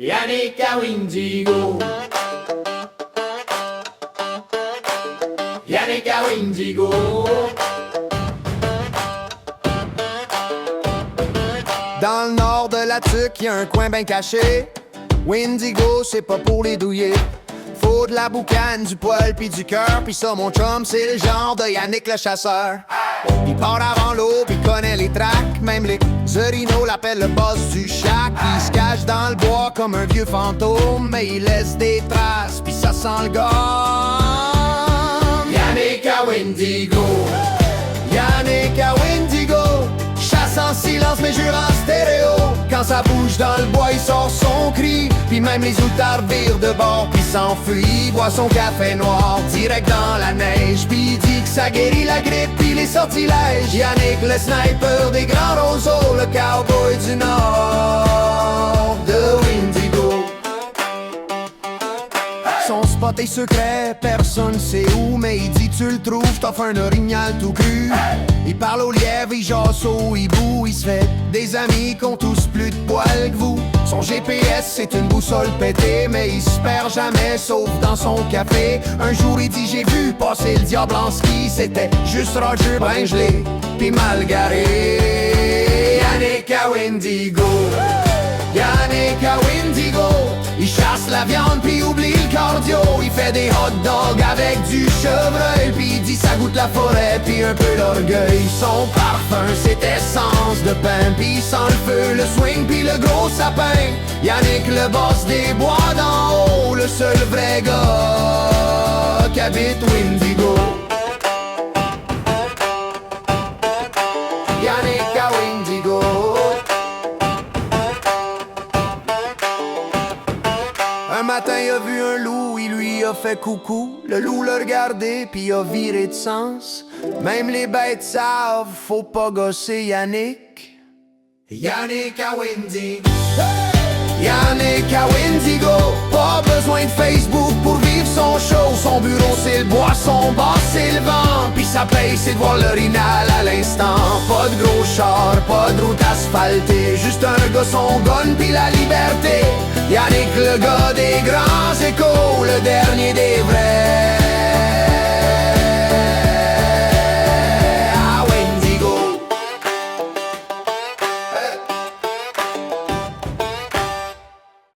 Yannick à Windigo. Yannick à Windigo. Dans le nord de la tuque, y a un coin bien caché. Windigo, c'est pas pour les douiller. Faut de la boucane, du poil pis du cœur. Pis ça, mon chum, c'est le genre de Yannick le chasseur. Il part avant l'eau, pis connaît les tracks. Même les orignaux l'appellent le boss du shack. Il se cache dans le bois comme un vieux fantôme, mais il laisse des traces, pis ça sent le gomme. Yannick à Windigo. Yannick à Windigo, chasse en silence mais jure en stéréo. Quand ça bouge dans le bois, il sort son cri. Puis même les outards virent de bord, puis s'enfuit. Boit son café noir, direct dans la neige. Puis il dit que ça guérit la grippe, puis les sortilèges. Yannick le sniper des grands roseaux, le cowboy du nord de Windigo. Son spot est secret, personne sait où. Mais il dit tu le trouves, t'offres un orignal tout cru. Il parle au lièvre, il jase au hibou. Il se fait des amis qui ont tous plus de poils que vous. Son GPS c'est une boussole pétée, mais il se perd jamais sauf dans son café. Un jour il dit j'ai vu passer le diable en ski. C'était juste Roger Bringelé, pis mal garé. Yannick à Windigo. Yannick à Windigo. Il chasse la viande puis oublie le cardio. Il fait des hot dogs avec du chevreuil. Puis il dit ça goûte la forêt puis un peu d'orgueil. Son parfum c'est essence de pain. Puis il sent le feu, le swing puis le gros sapin. Yannick le boss des bois d'en haut. Le seul vrai gars qui habite Windigo. Yannick à Windigo. Un matin il a vu un loup, il lui a fait coucou. Le loup l'a regardé puis il a viré de sens. Même les bêtes savent, faut pas gosser Yannick. Yannick à Windigo. Yannick à Windigo. Pas besoin de Facebook pour vivre son show. Son bureau c'est le bois, son bar c'est le vent. Puis sa paye c'est de voir l'orignal à l'instant. Pas de gros char, pas de route asphaltée. Juste un gars, son gun puis la liberté. Yannick le gars des grands échos, le dernier des